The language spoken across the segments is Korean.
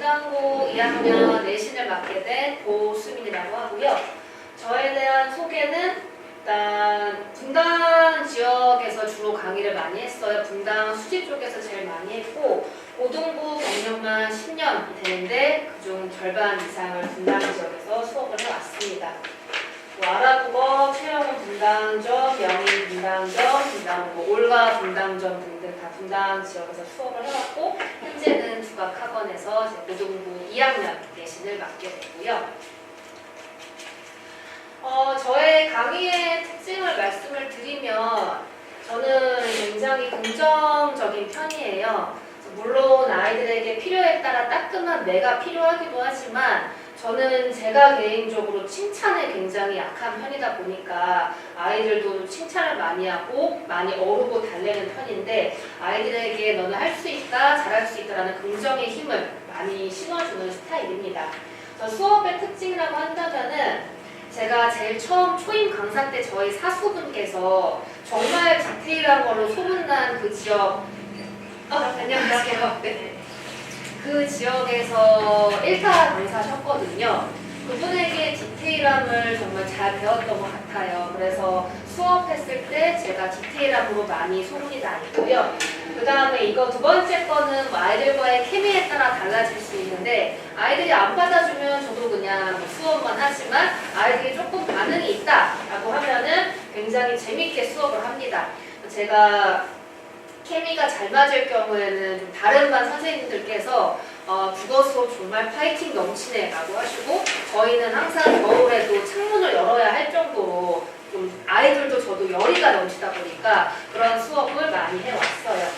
분당고 2학년 내신을 맡게 된 고수민이라고 하고요. 저에 대한 소개는 일단 분당 지역에서 주로 강의를 많이 했어요. 분당 수지 쪽에서 제일 많이 했고 고등부 경력만 10년이 되는데 그중 절반 이상을 분당 지역에서 수업을 해왔습니다. 아랍국어, 최영원 분당점, 영인 분당점, 분당고, 올가 분당점 등등 다 분당 지역에서 수업을 해왔고 현재는 국악학원에서 제 고등부 2학년 내신을 맡게 되고요. 저의 강의의 특징을 말씀을 드리면 저는 굉장히 긍정적인 편이에요. 물론 아이들에게 필요에 따라 따끔한 매가 필요하기도 하지만 저는 제가 개인적으로 칭찬에 굉장히 약한 편이다 보니까 아이들도 칭찬을 많이 하고 많이 어르고 달래는 편인데 아이들에게 너는 할 수 있다, 잘할 수 있다라는 긍정의 힘을 많이 심어주는 스타일입니다. 수업의 특징이라고 한다면은 제가 제일 처음 초임 강사 때 저희 사수분께서 정말 디테일한 걸로 소문난 그 지역 안녕하세요. 네. 그 지역에서 1타 강사셨거든요. 그분에게 디테일함을 정말 잘 배웠던 것 같아요. 그래서 수업했을 때 제가 디테일함으로 많이 소문이 나있고요. 그 다음에 이거 두 번째 거는 아이들과의 케미에 따라 달라질 수 있는데 아이들이 안 받아주면 저도 그냥 수업만 하지만 아이들이 조금 반응이 있다라고 하면은 굉장히 재밌게 수업을 합니다. 제가 케미가 잘 맞을 경우에는 좀 다른 반 선생님들께서 국어 수업 정말 파이팅 넘치네 라고 하시고 저희는 항상 겨울에도 창문을 열어야 할 정도로 좀 아이들도 저도 열의가 넘치다 보니까 그런 수업을 많이 해왔어요.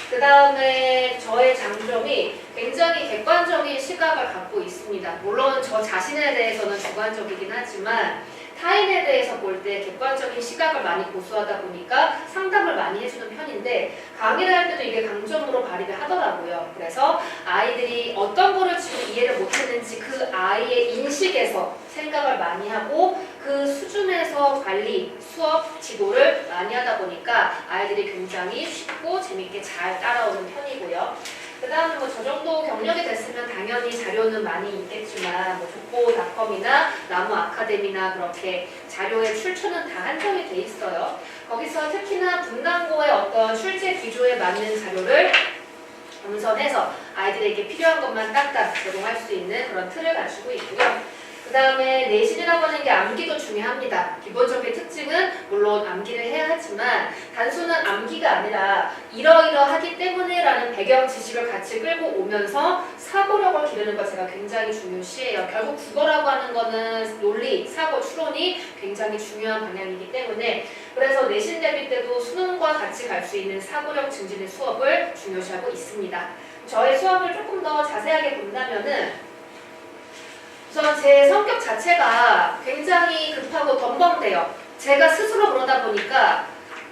그 다음에 저의 장점이 굉장히 객관적인 시각을 갖고 있습니다. 물론 저 자신에 대해서는 주관적이긴 하지만 타인에 대해서 볼 때 객관적인 시각을 많이 고수하다 보니까 상담을 많이 해주는 편인데 강의를 할 때도 이게 강점으로 발휘를 하더라고요. 그래서 아이들이 어떤 거를 지금 이해를 못했는지 그 아이의 인식에서 생각을 많이 하고 그 수준에서 관리, 수업, 지도를 많이 하다 보니까 아이들이 굉장히 쉽고 재밌게 잘 따라오는 편이고요. 그 다음에 저 정도 경력이 됐으면 당연히 자료는 많이 있겠지만 족보닷컴이나 나무 아카데미나 그렇게 자료의 출처는 다 한정이 돼 있어요. 거기서 특히나 분당고의 어떤 출제 기조에 맞는 자료를 엄선해서 아이들에게 필요한 것만 딱딱 제공할 수 있는 그런 틀을 가지고 있고요. 그 다음에 내신이라고 하는 게 암기도 중요합니다. 기본적인 특징은 물론 암기를 해야 하지만 단순한 암기가 아니라 이러이러하기 때문에 라는 배경 지식을 같이 끌고 오면서 사고력을 기르는 것 제가 굉장히 중요시해요. 결국 국어라고 하는 거는 논리, 사고, 추론이 굉장히 중요한 방향이기 때문에 그래서 내신 대비 때도 수능과 같이 갈 수 있는 사고력 증진의 수업을 중요시하고 있습니다. 저의 수업을 조금 더 자세하게 본다면은 우선 제 성격 자체가 굉장히 급하고 덤벙대요. 제가 스스로 그러다 보니까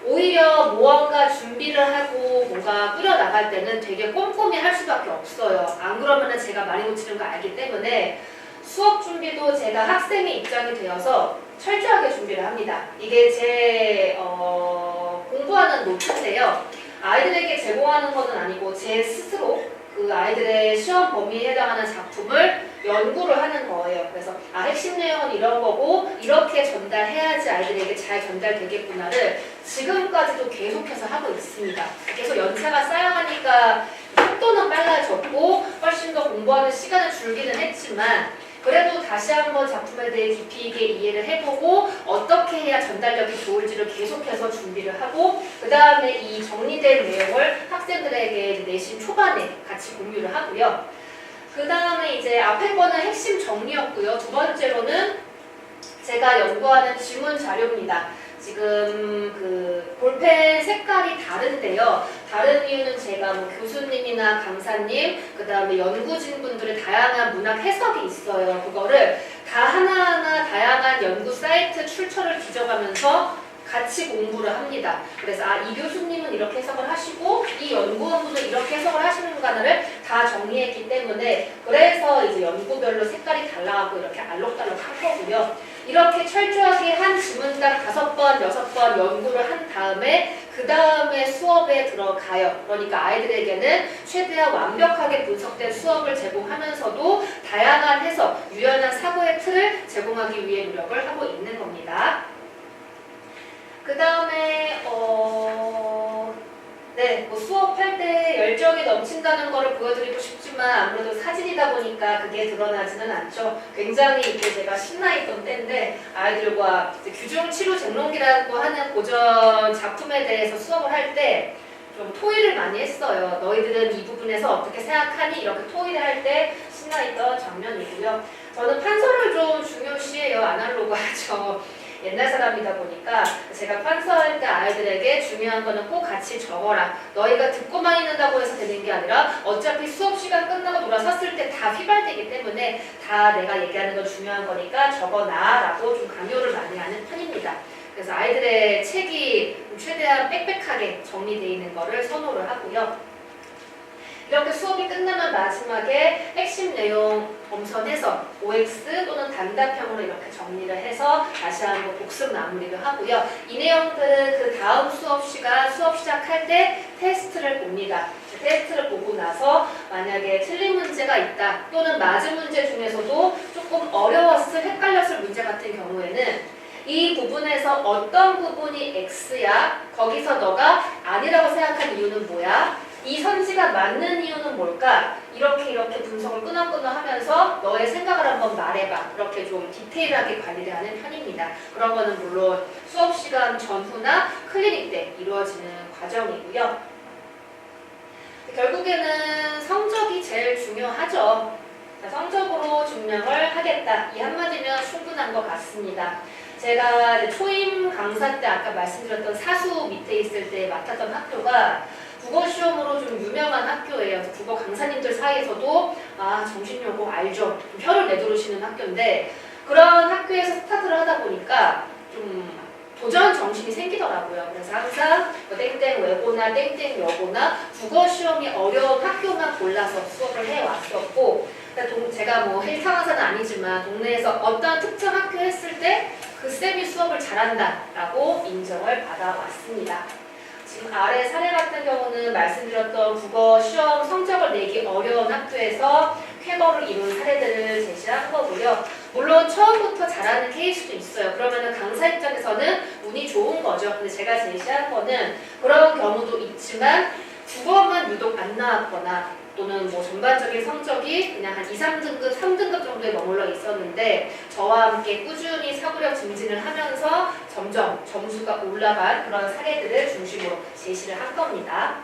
오히려 무언가 준비를 하고 뭔가 꾸려나갈 때는 되게 꼼꼼히 할 수밖에 없어요. 안 그러면 제가 많이 놓치는 거 알기 때문에 수업 준비도 제가 학생의 입장이 되어서 철저하게 준비를 합니다. 이게 제 공부하는 노트인데요. 아이들에게 제공하는 것은 아니고 제 스스로 그 아이들의 시험 범위에 해당하는 작품을 연구를 하는 거예요. 그래서 핵심 내용은 이런 거고 이렇게 전달해야지 아이들에게 잘 전달되겠구나를 지금까지도 계속해서 하고 있습니다. 계속 연차가 쌓여가니까 속도는 빨라졌고 훨씬 더 공부하는 시간은 줄기는 했지만 그래도 다시 한번 작품에 대해 깊이 있게 이해를 해보고 어떻게 해야 전달력이 좋을지를 계속해서 준비를 하고 그 다음에 이 정리된 내용을 학생들에게 내신 초반에 같이 공유를 하고요. 그 다음에 이제 앞에 거는 핵심 정리였고요. 두 번째로는 제가 연구하는 지문 자료입니다. 지금 그 볼펜 색깔이 다른데요. 다른 이유는 제가 교수님이나 강사님, 그 다음에 연구진 분들의 다양한 문학 해석이 있어요. 그거를 다 하나하나 다양한 연구 사이트 출처를 뒤져가면서 같이 공부를 합니다. 그래서 이 교수님은 이렇게 해석을 하시고 이 연구원분은 이렇게 해석을 하시는가를 다 정리했기 때문에 그래서 이제 연구별로 색깔이 달라가고 이렇게 알록달록 한 거고요. 이렇게 철저하게 한 지문당 5번, 6번 연구를 한 다음에 그 다음에 수업에 들어가요. 그러니까 아이들에게는 최대한 완벽하게 분석된 수업을 제공하면서도 다양한 해석, 유연한 사고의 틀을 제공하기 위해 노력을 하고 있는 겁니다. 그 다음에 뭐 수업할 때 열정이 넘친다는 거를 보여드리고 싶지만 아무래도 사진이다 보니까 그게 드러나지는 않죠. 굉장히 이때 제가 신나있던 때인데 아이들과 규중 치료 쟁론기라고 하는 고전 작품에 대해서 수업을 할 때 좀 토의를 많이 했어요. 너희들은 이 부분에서 어떻게 생각하니? 이렇게 토의를 할 때 신나있던 장면이고요. 저는 판서를 좀 중요시해요. 아날로그하죠. 옛날 사람이다 보니까 제가 판서할 때 아이들에게 중요한 거는 꼭 같이 적어라. 너희가 듣고만 있는다고 해서 되는 게 아니라 어차피 수업 시간 끝나고 돌아섰을 때 다 휘발되기 때문에 다 내가 얘기하는 건 중요한 거니까 적어놔 라고 좀 강요를 많이 하는 편입니다. 그래서 아이들의 책이 최대한 빽빽하게 정리되어 있는 거를 선호를 하고요. 이렇게 수업이 끝나면 마지막에 핵심 내용 엄선해서 OX 또는 단답형으로 이렇게 정리를 해서 다시 한번 복습 마무리를 하고요. 이 내용들은 그 다음 수업 시간 수업 시작할 때 테스트를 봅니다. 테스트를 보고 나서 만약에 틀린 문제가 있다 또는 맞은 문제 중에서도 조금 어려웠을 헷갈렸을 문제 같은 경우에는 이 부분에서 어떤 부분이 X야? 거기서 너가 아니라고 생각한 이유는 뭐야? 이 선지가 맞는 이유는 뭘까? 이렇게 분석을 끊어끊어 하면서 너의 생각을 한번 말해봐. 이렇게 좀 디테일하게 관리를 하는 편입니다. 그런 거는 물론 수업 시간 전후나 클리닉 때 이루어지는 과정이고요. 결국에는 성적이 제일 중요하죠. 성적으로 증명을 하겠다. 이 한마디면 충분한 것 같습니다. 제가 이제 초임 강사 때 아까 말씀드렸던 사수 밑에 있을 때 맡았던 학교가 국어 시험으로 좀 유명한 학교예요. 국어 강사님들 사이에서도 정신요고 알죠. 좀 혀를 내두르시는 학교인데 그런 학교에서 스타트를 하다 보니까 좀 도전 정신이 생기더라고요. 그래서 항상 땡땡 외고나 땡땡 여고나 국어 시험이 어려운 학교만 골라서 수업을 해왔었고 제가 뭐 헬창강사는 아니지만 동네에서 어떤 특정 학교 했을 때 그 쌤이 수업을 잘한다라고 인정을 받아왔습니다. 지금 아래 사례 같은 경우는 말씀드렸던 국어 시험 성적을 내기 어려운 학교에서 쾌거를 이룬 사례들을 제시한 거고요. 물론 처음부터 잘하는 케이스도 있어요. 그러면은 강사 입장에서는 운이 좋은 거죠. 근데 제가 제시한 거는 그런 경우도 있지만 국어만 유독 안 나왔거나 또는 뭐 전반적인 성적이 그냥 한 2, 3등급, 3등급 정도에 머물러 있었는데 저와 함께 꾸준히 사고력 증진을 하면서 점점 점수가 올라간 그런 사례들을 중심으로 제시를 한 겁니다.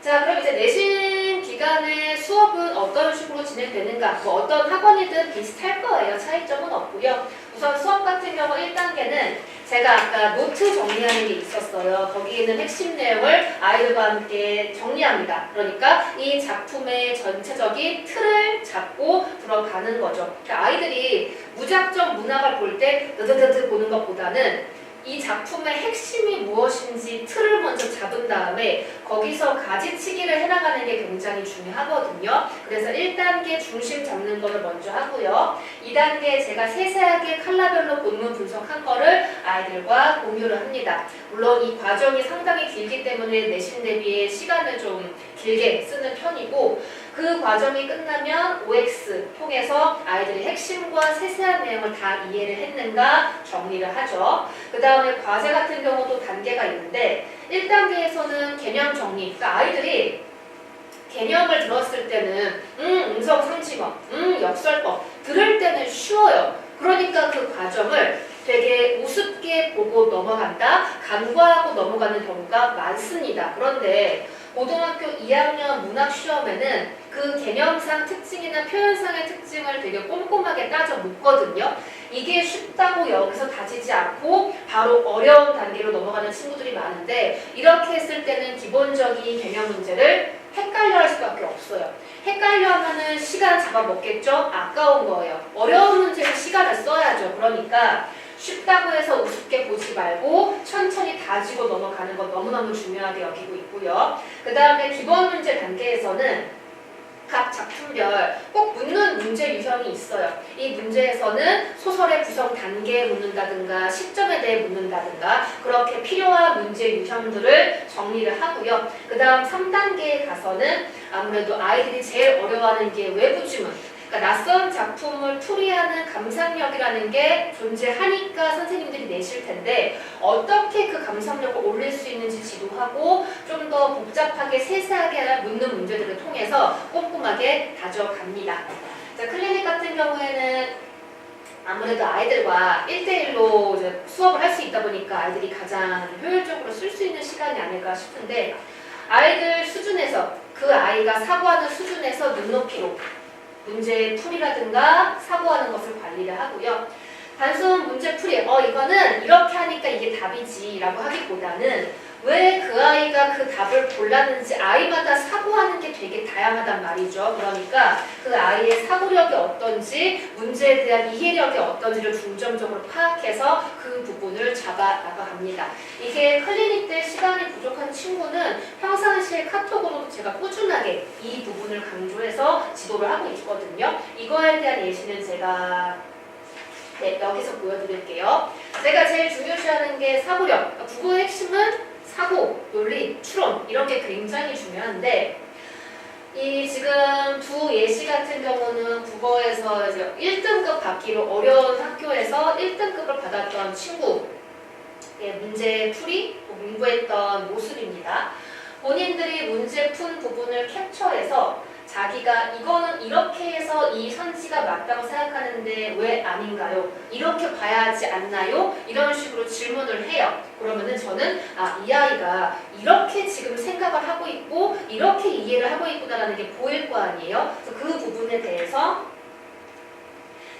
자, 그럼 이제 내신 기간에 수업은 어떤 식으로 진행되는가? 뭐 어떤 학원이든 비슷할 거예요. 차이점은 없고요. 우선 수업 같은 경우 1단계는 제가 아까 노트 정리하는 게 있었어요. 거기에 있는 핵심 내용을 아이들과 함께 정리합니다. 그러니까 이 작품의 전체적인 틀을 잡고 들어가는 거죠. 그러니까 아이들이 무작정 문학을 볼 때 느드드드 보는 것보다는 이 작품의 핵심이 무엇인지 틀을 먼저 잡은 다음에 거기서 가지치기를 해나가는 게 굉장히 중요하거든요. 그래서 1단계 중심 잡는 거를 먼저 하고요. 2단계 제가 세세하게 컬러별로 본문 분석한 거를 아이들과 공유를 합니다. 물론 이 과정이 상당히 길기 때문에 내신 대비에 시간을 좀 길게 쓰는 편이고 그 과정이 끝나면 OX 통해서 아이들이 핵심과 세세한 내용을 다 이해를 했는가 정리를 하죠. 그 다음에 과제 같은 경우도 단계가 있는데 1단계에서는 개념 정리. 그러니까 아이들이 개념을 들었을 때는 음성상징어, 역설법 들을 때는 쉬워요. 그러니까 그 과정을 되게 우습게 보고 넘어간다, 간과하고 넘어가는 경우가 많습니다. 그런데 고등학교 2학년 문학 시험에는 그 개념상 특징이나 표현상의 특징을 되게 꼼꼼하게 따져 묻거든요. 이게 쉽다고 여기서 다지지 않고 바로 어려운 단계로 넘어가는 친구들이 많은데 이렇게 했을 때는 기본적인 개념 문제를 헷갈려 할 수밖에 없어요. 헷갈려 하면은 시간 잡아먹겠죠? 아까운 거예요. 어려운 문제는 시간을 써야죠. 그러니까 쉽다고 해서 우습게 보지 말고 천천히 다지고 넘어가는 것 너무너무 중요하게 여기고 있고요. 그 다음에 기본 문제 단계에서는 각 작품별 꼭 묻는 문제 유형이 있어요. 이 문제에서는 소설의 구성 단계에 묻는다든가 시점에 대해 묻는다든가 그렇게 필요한 문제 유형들을 정리를 하고요. 그 다음 3단계에 가서는 아무래도 아이들이 제일 어려워하는 게 외부 지문. 그러니까 낯선 작품을 풀이하는 감상력이라는 게 존재하니까 선생님들이 내실 텐데 어떻게 그 감상력을 올릴 수 있는지 지도하고 좀 더 복잡하게 세세하게 묻는 문제들을 통해서 꼼꼼하게 다져갑니다. 자, 클리닉 같은 경우에는 아무래도 아이들과 1대1로 이제 수업을 할 수 있다 보니까 아이들이 가장 효율적으로 쓸 수 있는 시간이 아닐까 싶은데 아이들 수준에서 그 아이가 사고하는 수준에서 눈높이로 문제 풀이라든가 사고하는 것을 관리를 하고요. 단순 문제 풀이, 이거는 이렇게 하니까 이게 답이지 라고 하기보다는 왜 그 아이가 그 답을 골랐는지 아이마다 사고하는 게 되게 다양하단 말이죠. 그러니까 그 아이의 사고력이 어떤지 문제에 대한 이해력이 어떤지를 중점적으로 파악해서 그 부분을 잡아 나가갑니다. 이게 클리닉 때 시간이 부족한 친구는 평상시에 카톡으로도 제가 꾸준하게 이 부분을 강조해서 지도를 하고 있거든요. 이거에 대한 예시는 제가 여기서 보여드릴게요. 제가 제일 중요시하는 게 사고력. 국어의 핵심은 사고, 논리, 추론 이런 게 굉장히 중요한데 이 지금 두 예시 같은 경우는 국어에서 이제 1등급 받기로 어려운 학교에서 1등급을 받았던 친구의 문제 풀이, 공부했던 모습입니다. 본인들이 문제 푼 부분을 캡처해서 자기가 이거는 이렇게 해서 이 선지가 맞다고 생각하는데 왜 아닌가요? 이렇게 봐야 하지 않나요? 이런 식으로 질문을 해요. 그러면은 저는 이 아이가 이렇게 지금 생각을 하고 있고 이렇게 이해를 하고 있구나라는 게 보일 거 아니에요? 그래서 그 부분에 대해서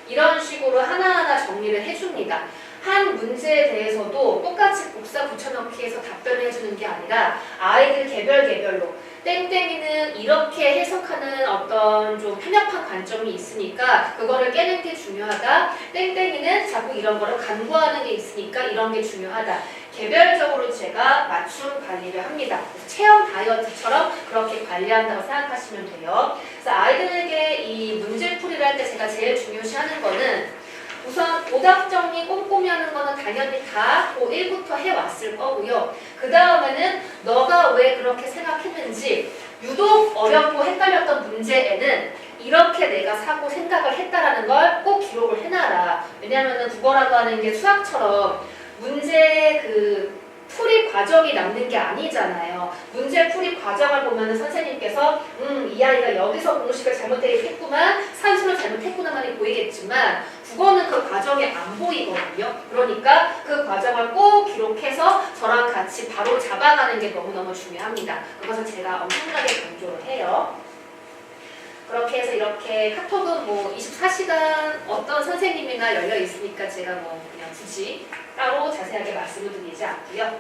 이런 식으로 하나하나 정리를 해줍니다. 한 문제에 대해서도 똑같이 복사 붙여넣기 해서 답변을 해주는 게 아니라 아이들 개별로 땡땡이는 이렇게 해석하는 어떤 좀 편협한 관점이 있으니까 그거를 깨는 게 중요하다. 땡땡이는 자꾸 이런 거를 간과하는 게 있으니까 이런 게 중요하다. 개별적으로 제가 맞춤 관리를 합니다. 체형 다이어트처럼 그렇게 관리한다고 생각하시면 돼요. 그래서 아이들에게 이 문제풀이를 할 때 제가 제일 중요시하는 거는 우선 오답 정리 꼼꼼히 하는 거는 당연히 다 고1부터 해왔을 거고요. 그 다음에는 너가 왜 그렇게 생각했는지 유독 어렵고 헷갈렸던 문제에는 이렇게 내가 사고 생각을 했다라는 걸 꼭 기록을 해놔라. 왜냐하면 국어라고 하는 게 수학처럼 문제 풀이 과정이 남는 게 아니잖아요. 문제 풀이 과정을 보면 선생님께서 이 아이가 여기서 공식을 잘못했구만, 산수를 잘못했구나만이 보이겠지만 국어는 그 과정이 안 보이거든요. 그러니까 그 과정을 꼭 기록해서 저랑 같이 바로 잡아가는 게 너무너무 중요합니다. 그것을 제가 엄청나게 강조를 해요. 그렇게 해서 이렇게 카톡은 24시간 어떤 선생님이나 열려 있으니까 제가 그냥 굳이 따로 자세하게 말씀을 드리지 않고요.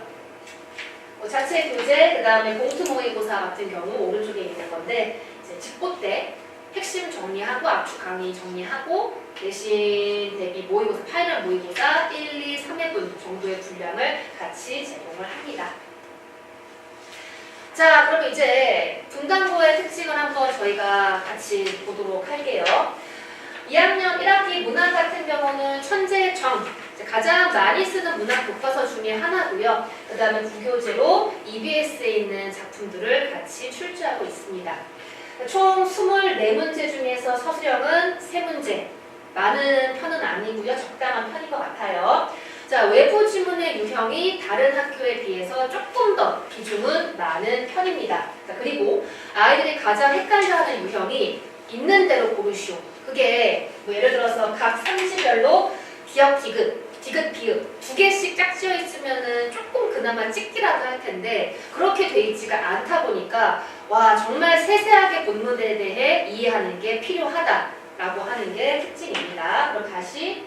자체 교재, 그 다음에 봉투 모의고사 같은 경우 오른쪽에 있는 건데 이제 직보 때 핵심 정리하고 압축 강의 정리하고 내신 대비 모의고사, 파이널 모의고사 1, 2, 3회분 정도의 분량을 같이 제공을 합니다. 자, 그럼 이제 분당고의 특징을 한번 저희가 같이 보도록 할게요. 2학년 1학기 문학 같은 경우는 천재의 정, 가장 많이 쓰는 문학 교과서 중에 하나고요. 그 다음에 부교재로 EBS에 있는 작품들을 같이 출제하고 있습니다. 총 24문제 중에서 서술형은 3문제, 많은 편은 아니고요. 적당한 편인 것 같아요. 자, 외부 지문의 유형이 다른 학교에 비해서 조금 더 비중은 많은 편입니다. 자, 그리고 아이들이 가장 헷갈려하는 유형이 있는 대로 고르시오. 그게 예를 들어서 각 산지별로 기역, 디귿, 비읍 2개씩 짝지어 있으면은 조금 그나마 찍기라도 할 텐데 그렇게 돼 있지가 않다 보니까 와 정말 세세하게 본문에 대해 이해하는 게 필요하다라고 하는 게 특징입니다. 그럼 다시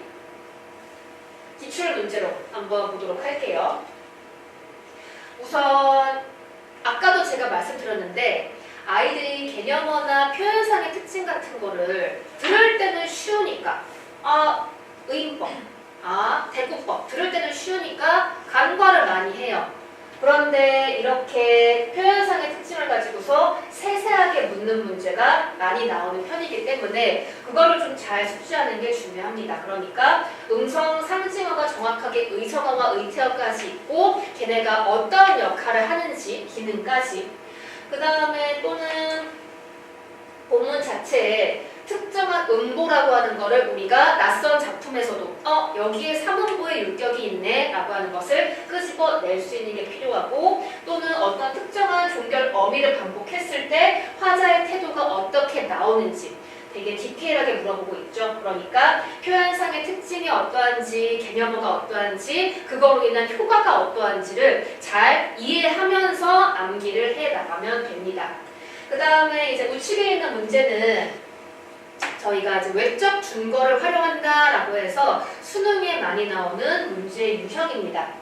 기출 문제로 한번 보도록 할게요. 우선 아까도 제가 말씀드렸는데 아이들이 개념어나 표현상의 특징 같은 거를 들을 때는 쉬우니까 의인법, 대꾸법 들을 때는 쉬우니까 간과를 많이 해요. 그런데 이렇게 표현상의 특징을 가지고서 세세하게 묻는 문제가 많이 나오는 편이기 때문에 그거를 좀 잘 숙지하는 게 중요합니다. 그러니까 음성 상징어가 정확하게 의성어와 의태어까지 있고 걔네가 어떤 역할을 하는지 기능까지 그 다음에 또는 본문 자체에 특정한 음보라고 하는 거를 우리가 낯선 작품에서도 여기에 삼음보의 율격이 있네 라고 하는 것을 끄집어낼 수 있는 게 필요하고 또는 어떤 특정한 종결 어미를 반복했을 때 화자의 태도가 어떻게 나오는지 되게 디테일하게 물어보고 있죠. 그러니까 표현상의 특징이 어떠한지 개념어가 어떠한지 그거로 인한 효과가 어떠한지를 잘 이해하면서 암기를 해나가면 됩니다. 그 다음에 이제 우측에 있는 문제는 저희가 이제 외적 준거를 활용한다라고 해서 수능에 많이 나오는 문제 유형입니다.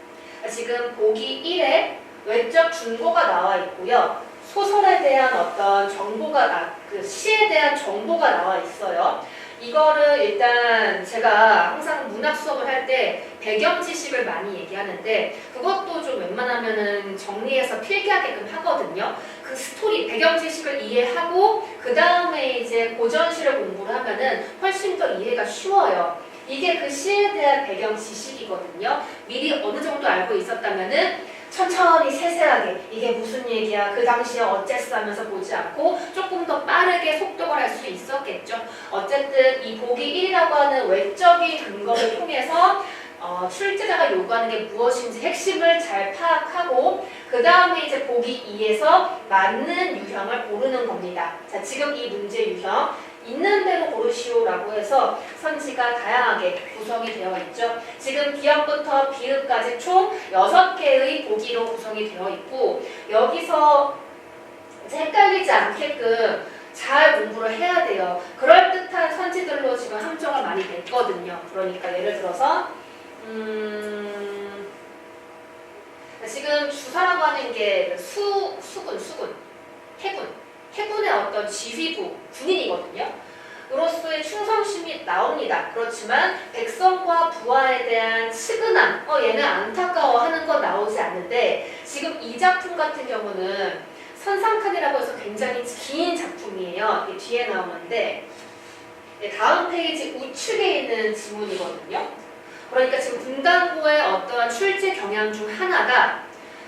지금 보기 1에 외적 준거가 나와 있고요. 소설에 대한 어떤 정보가 그 시에 대한 정보가 나와 있어요. 이거를 일단 제가 항상 문학 수업을 할 때 배경 지식을 많이 얘기하는데 그것도 좀 웬만하면은 정리해서 필기하게끔 하거든요. 그 스토리, 배경 지식을 이해하고 그 다음에 이제 고전시를 공부를 하면은 훨씬 더 이해가 쉬워요. 이게 그 시에 대한 배경 지식이거든요. 미리 어느 정도 알고 있었다면은 천천히 세세하게 이게 무슨 얘기야 그 당시에 어쨌어 하면서 보지 않고 조금 더 빠르게 속독을 할 수 있었겠죠. 어쨌든 이 보기 1이라고 하는 외적인 근거를 통해서 출제자가 요구하는 게 무엇인지 핵심을 잘 파악하고 그 다음에 이제 보기 2에서 맞는 유형을 고르는 겁니다. 자, 지금 이 문제 유형 있는 대로 고르시오라고 해서 선지가 다양하게 구성이 되어 있죠. 지금 기역부터 비읍까지 총 6개의 보기로 구성이 되어 있고 여기서 헷갈리지 않게끔 잘 공부를 해야 돼요. 그럴듯한 선지들로 지금 함정을 많이 냈거든요. 그러니까 예를 들어서 지금 주사라고 하는 게 수군, 해군의 어떤 지휘부, 군인이거든요. 으로서의 충성심이 나옵니다. 그렇지만 백성과 부하에 대한 측은함, 얘는 안타까워하는 건 나오지 않는데 지금 이 작품 같은 경우는 선상칸이라고 해서 굉장히 긴 작품이에요. 이게 뒤에 나오는데 다음 페이지 우측에 있는 지문이거든요. 그러니까 지금 분당고의 어떠한 출제 경향 중 하나가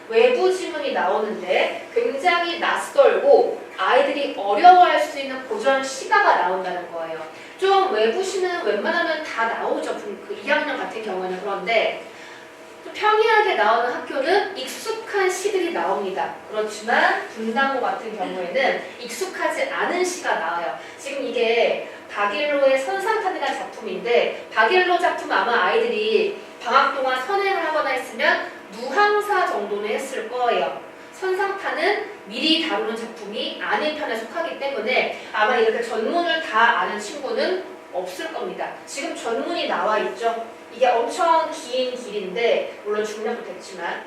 외부 지문이 나오는데 굉장히 낯설고 아이들이 어려워할 수 있는 고전 시가가 나온다는 거예요. 좀 외부 시는 웬만하면 다 나오죠. 그 2학년 같은 경우는. 그런데 좀 평이하게 나오는 학교는 익숙한 시들이 나옵니다. 그렇지만 분당고 같은 경우에는 익숙하지 않은 시가 나와요. 지금 이게 박일로의 선상탄이라는 작품인데 박일로 작품 아마 아이들이 방학 동안 선행을 하거나 했으면 무항사 정도는 했을 거예요. 선상탄은 미리 다루는 작품이 아닌 편에 속하기 때문에 아마 이렇게 전문을 다 아는 친구는 없을 겁니다. 지금 전문이 나와 있죠. 이게 엄청 긴 길인데 물론 중력도 됐지만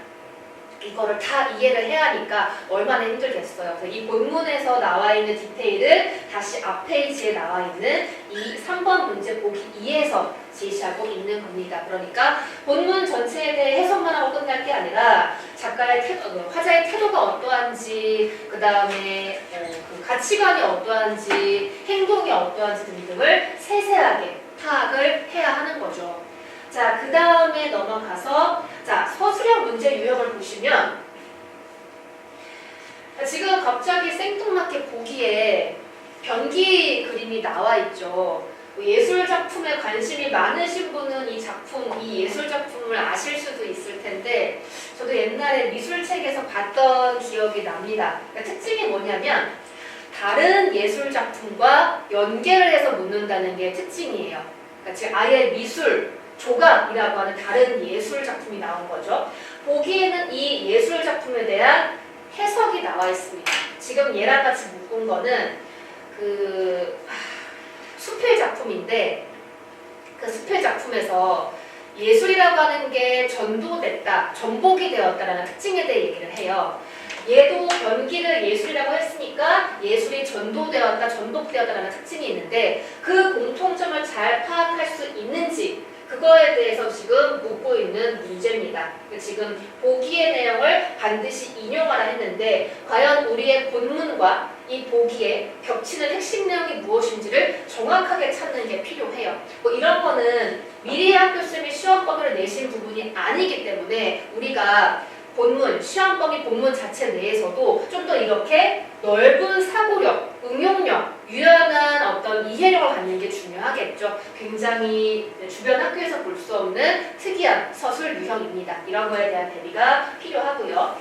이거를 다 이해를 해야 하니까 얼마나 힘들겠어요. 그래서 이 본문에서 나와 있는 디테일을 다시 앞 페이지에 나와 있는 이 3번 문제 보기 2에서 제시하고 있는 겁니다. 그러니까 본문 전체에 대해 해석만 하고 끝날 게 아니라 작가의 화자의 태도가 어떠한지, 그 다음에 그 가치관이 어떠한지, 행동이 어떠한지 등등을 세세하게 파악을 해야 하는 거죠. 자, 그 다음에 넘어가서 자, 서술형 문제 유형을 보시면 지금 갑자기 생뚱맞게 보기에 변기 그림이 나와 있죠. 예술 작품에 관심이 많으신 분은 이 예술 작품을 아실 수도 있을 텐데 저도 옛날에 미술책에서 봤던 기억이 납니다. 그러니까 특징이 뭐냐면 다른 예술 작품과 연계를 해서 묻는다는 게 특징이에요. 그러니까 지금 아예 미술 조각이라고 하는 다른 예술 작품이 나온 거죠. 보기에는 이 예술 작품에 대한 해석이 나와 있습니다. 지금 얘랑 같이 묶은 거는 수필 작품인데 그 수필 작품에서 예술이라고 하는 게 전도됐다, 전복이 되었다라는 특징에 대해 얘기를 해요. 얘도 변기를 예술이라고 했으니까 예술이 전도되었다, 전복되었다라는 특징이 있는데 그 공통점을 잘 파악할 수 있는지 그거에 대해서 지금 묻고 있는 문제입니다. 지금 보기의 내용을 반드시 인용하라 했는데 과연 우리의 본문과 이 보기에 겹치는 핵심 내용이 무엇인지를 정확하게 찾는 게 필요해요. 뭐 이런 거는 미리 학교쌤이 시험 범위를 내신 부분이 아니기 때문에 우리가 본문, 시험 범위 본문 자체 내에서도 좀 더 이렇게 넓은 사고력, 응용력, 유연한 어떤 이해력을 갖는 게 중요하겠죠. 굉장히 주변 학교에서 볼 수 없는 특이한 서술 유형입니다. 이런 거에 대한 대비가 필요하고요.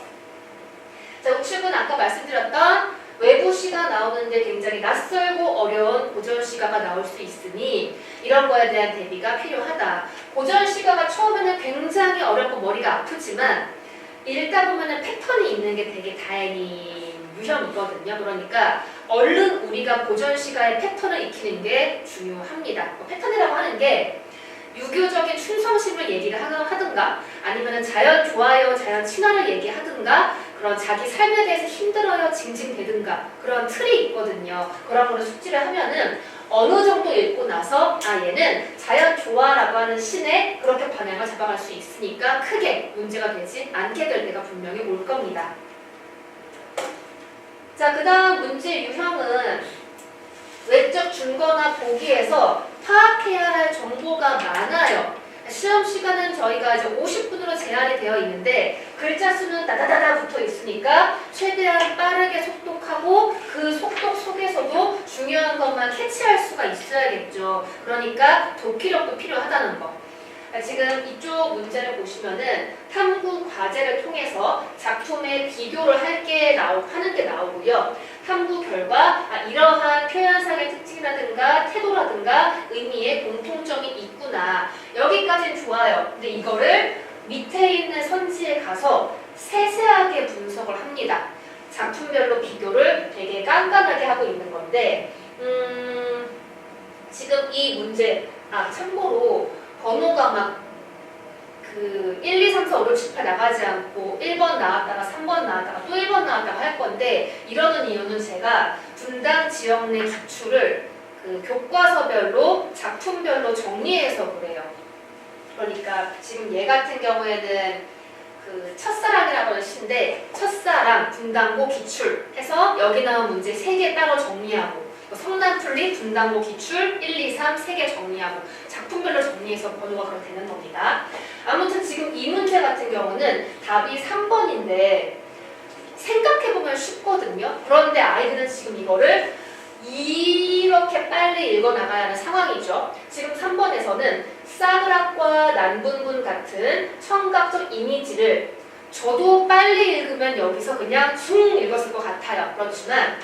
자, 우측은 아까 말씀드렸던 외부 시가 나오는데 굉장히 낯설고 어려운 고전 시가가 나올 수 있으니 이런 거에 대한 대비가 필요하다. 고전 시가가 처음에는 굉장히 어렵고 머리가 아프지만 읽다 보면은 패턴이 있는 게 되게 다행인 유형이거든요. 그러니까 얼른 우리가 고전 시가의 패턴을 익히는 게 중요합니다. 패턴이라고 하는 게 유교적인 충성심을 얘기를 하든가 아니면 자연 좋아요, 자연 친화를 얘기하든가 그런 자기 삶에 대해서 힘들어요, 징징대든가 그런 틀이 있거든요. 그런 거를 숙지를 하면은 어느 정도 읽고 나서 얘는 자연 좋아라고 하는 신에 그렇게 방향을 잡아갈 수 있으니까 크게 문제가 되지 않게 될 때가 분명히 올 겁니다. 자, 그 다음 문제 유형은 외적 증거나 보기에서 파악해야 할 정보가 많아요. 시험 시간은 저희가 이제 50분으로 제한이 되어 있는데 글자 수는 다다다다 붙어 있으니까 최대한 빠르게 속독하고 그 속독 속에서도 중요한 것만 캐치할 수가 있어야겠죠. 그러니까 독기력도 필요하다는 거. 지금 이쪽 문제를 보시면은 탐구 과제를 통해서 작품의 비교를 하는 게 나오고요. 탐구 결과 이러한 표현상의 특징이라든가 태도라든가 의미에 공통점이 있구나. 여기까지는 좋아요. 근데 이거를 밑에 있는 선지에 가서 세세하게 분석을 합니다. 작품별로 비교를 되게 깐깐하게 하고 있는 건데 지금 이 문제 참고로 번호가 막 1, 2, 3, 4, 5, 6, 7, 8 나가지 않고 1번 나왔다가 3번 나왔다가 또 1번 나왔다가 할 건데 이러는 이유는 제가 분당 지역 내 기출을 교과서별로 작품별로 정리해서 그래요. 그러니까 지금 얘 같은 경우에는 첫사랑이라고 하는 시인데 첫사랑, 분당고, 기출 해서 여기 나온 문제 3개 따로 정리하고 성난풀리, 분당고, 기출 1, 2, 3 3개 정리하고 작품별로 정리해서 번호가 그렇게 되는 겁니다. 아무튼 지금 이 문제 같은 경우는 답이 3번인데 생각해보면 쉽거든요. 그런데 아이들은 지금 이거를 이렇게 빨리 읽어나가야 하는 상황이죠. 지금 3번에서는 싸그락과 난분분 같은 청각적 이미지를 저도 빨리 읽으면 여기서 그냥 숭 읽었을 것 같아요. 그렇지만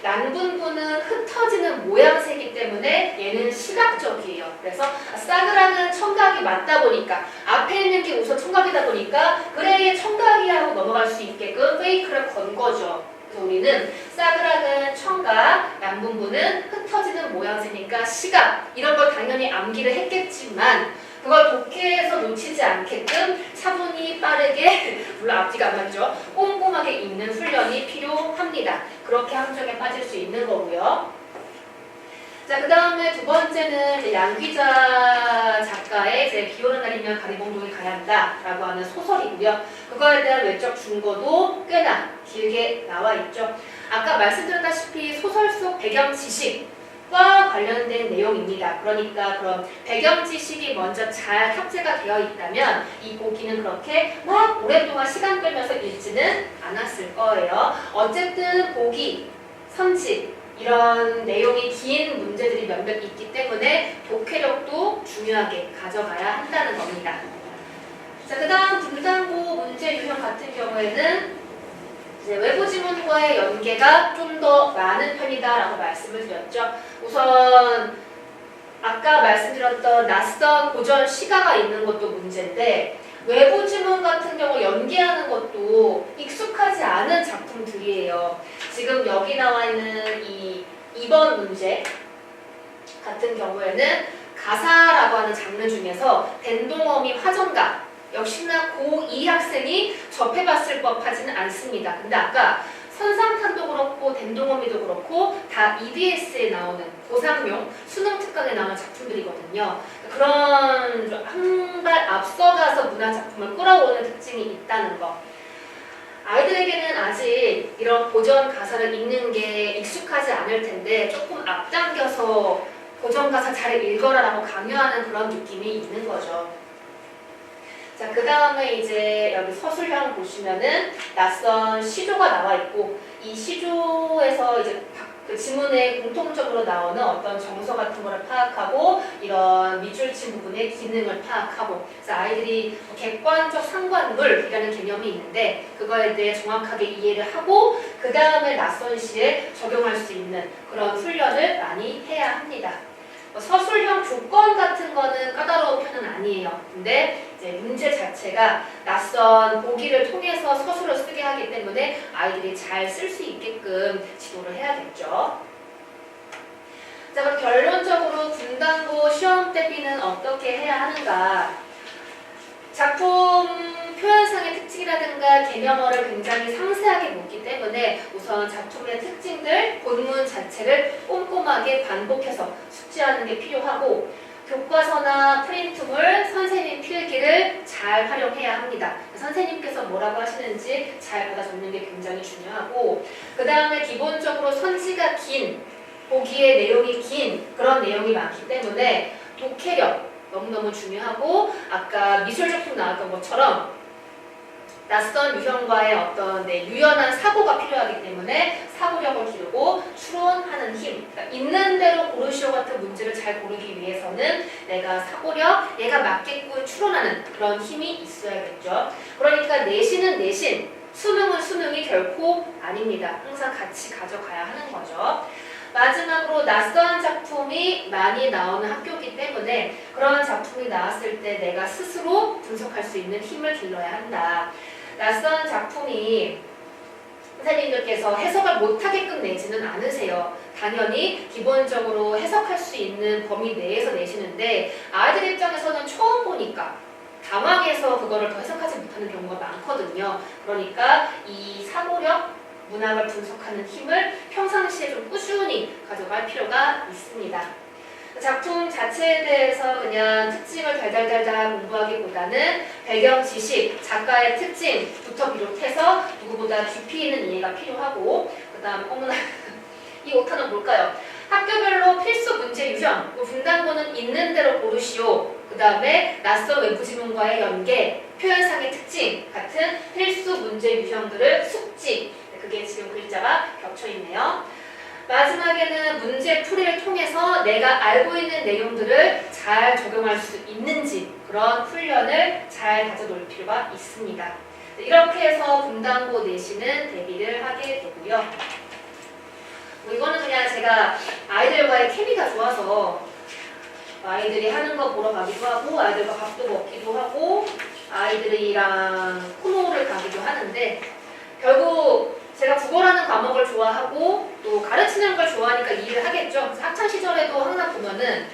난분분은 흩어지는 모양새이기 때문에 얘는 시각적이에요. 그래서 싸그라는 청각이 맞다 보니까 앞에 있는 게 우선 청각이다 보니까 그래 청각이야 하고 넘어갈 수 있게끔 페이크를 건 거죠. 그래서 우리는 싸그락은 청각, 난분분은 흩어지는 모양새니까 시각 이런 걸 당연히 암기를 했겠지만 그걸 독해에서 놓치지 않게끔 차분히 빠르게 물론 앞뒤가 안 맞죠. 꼼꼼하게 읽는 훈련이 필요합니다. 그렇게 함정에 빠질 수 있는 거고요. 자, 그 다음에 두 번째는 양귀자 작가의 비 오는 날이면 가리봉동에 가야 한다라고 하는 소설이고요. 그거에 대한 외적 증거도 꽤나 길게 나와 있죠. 아까 말씀드렸다시피 소설 속 배경 지식과 관련된 내용입니다. 그러니까 그런 배경 지식이 먼저 잘 탑재가 되어 있다면 이 보기는 그렇게 막 오랫동안 시간 끌면서 읽지는 않았을 거예요. 어쨌든 보기, 선지 이런 내용이 긴 문제들이 몇몇 있기 때문에 독해력도 중요하게 가져가야 한다는 겁니다. 자, 그 다음 분당고 문제 유형 같은 경우에는 이제 외부 지문과의 연계가 좀 더 많은 편이다라고 말씀을 드렸죠. 우선 아까 말씀드렸던 낯선 고전 시가가 있는 것도 문제인데 외부 지문 같은 경우 연계하는 것도 익숙하지 않은 작품들이에요. 지금 여기 나와 있는 이 2번 문제 같은 경우에는 가사라고 하는 장르 중에서 댄동어미 화전가 역시나 고2 학생이 접해봤을 법하지는 않습니다. 근데 아까 선상탄도 그렇고 댄동어미도 그렇고 다 EBS에 나오는 고3용 수능 특강에 나오는 작품들이거든요. 그런 한 발 앞서가서 문화작품을 끌어오는 특징이 있다는 거. 아이들에게는 아직 이런 고전 가사를 읽는 게 익숙하지 않을 텐데 조금 앞당겨서 고전 가사 잘 읽어라 라고 강요하는 그런 느낌이 있는 거죠. 자, 그 다음에 이제 여기 서술형 보시면은 낯선 시조가 나와 있고 이 시조에서 이제 그 지문에 공통적으로 나오는 어떤 정서 같은 거를 파악하고 이런 밑줄친 부분의 기능을 파악하고 그래서 아이들이 객관적 상관물이라는 개념이 있는데 그거에 대해 정확하게 이해를 하고 그 다음에 낯선 시에 적용할 수 있는 그런 훈련을 많이 해야 합니다. 서술형 조건 같은 거는 까다로운 편은 아니에요. 근데 이제 문제 자체가 낯선 보기를 통해서 서술을 쓰게 하기 때문에 아이들이 잘 쓸 수 있게끔 지도를 해야겠죠. 자, 그럼 결론적으로 분당고 시험 대비는 어떻게 해야 하는가? 작품 표현상의 특징이라든가 개념어를 굉장히 상세하게 묻기 때문에 우선 작품의 특징들, 본문 자체를 꼼꼼하게 반복해서 숙지하는 게 필요하고 교과서나 프린트물, 선생님 필기를 잘 활용해야 합니다. 선생님께서 뭐라고 하시는지 잘 받아 적는 게 굉장히 중요하고 그 다음에 기본적으로 선지가 긴, 보기의 내용이 긴 그런 내용이 많기 때문에 독해력 너무너무 중요하고 아까 미술작품 나왔던 것처럼 낯선 유형과의 어떤 유연한 사고가 필요하기 때문에 사고력을 기르고 추론하는 힘 그러니까 있는 대로 고르시오 같은 문제를 잘 고르기 위해서는 내가 사고력, 얘가 맞게끔 추론하는 그런 힘이 있어야겠죠. 그러니까 내신은 내신, 수능은 수능이 결코 아닙니다. 항상 같이 가져가야 하는 거죠. 마지막으로 낯선 작품이 많이 나오는 학교이기 때문에 그런 작품이 나왔을 때 내가 스스로 분석할 수 있는 힘을 길러야 한다. 낯선 작품이 선생님들께서 해석을 못하게끔 내지는 않으세요. 당연히 기본적으로 해석할 수 있는 범위 내에서 내시는데 아이들 입장에서는 처음 보니까 당황해서 그거를 더 해석하지 못하는 경우가 많거든요. 그러니까 이 사고력, 문학을 분석하는 힘을 평상시에 좀 꾸준히 가져갈 필요가 있습니다. 작품 자체에 대해서 그냥 특징을 달달달달 공부하기보다는 배경 지식, 작가의 특징부터 비롯해서 누구보다 깊이 있는 이해가 필요하고 그 다음 어머나 이 오타는 뭘까요? 학교별로 필수 문제 유형, 분당고는 있는 대로 고르시오. 그 다음에 낯선 외부 지문과의 연계, 표현상의 특징 같은 필수 문제 유형들을 숙지. 그게 지금 글자가 겹쳐 있네요. 마지막에는 문제 풀이를 통해서 내가 알고 있는 내용들을 잘 적용할 수 있는지 그런 훈련을 잘 가져놓을 필요가 있습니다. 이렇게 해서 분당고 내신은 대비를 하게 되고요. 이거는 그냥 제가 아이들과의 케미가 좋아서 아이들이 하는 거 보러 가기도 하고 아이들과 밥도 먹기도 하고 아이들이랑 코노를 가기도 하는데 결국 제가 국어라는 과목을 좋아하고 또 가르치는 걸 좋아하니까 이해를 하겠죠. 그래서 학창시절에도 항상 보면은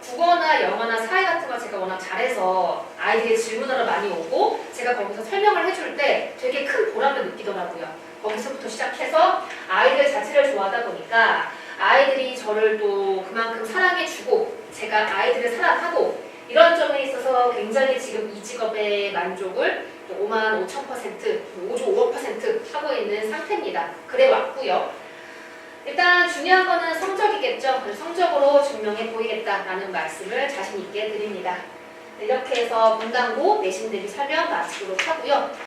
국어나 영어나 사회 같은 걸 제가 워낙 잘해서 아이들이 질문하러 많이 오고 제가 거기서 설명을 해줄 때 되게 큰 보람을 느끼더라고요. 거기서부터 시작해서 아이들 자체를 좋아하다 보니까 아이들이 저를 또 그만큼 사랑해주고 제가 아이들을 사랑하고 이런 점에 있어서 굉장히 지금 이 직업의 만족을 55,000%, 5조 5억% 하고 있는 상태입니다. 그래 왔고요. 일단 중요한 거는 성적이겠죠. 성적으로 증명해 보이겠다라는 말씀을 자신 있게 드립니다. 이렇게 해서 분당고 내신 대비 설명 마치도록 하고요.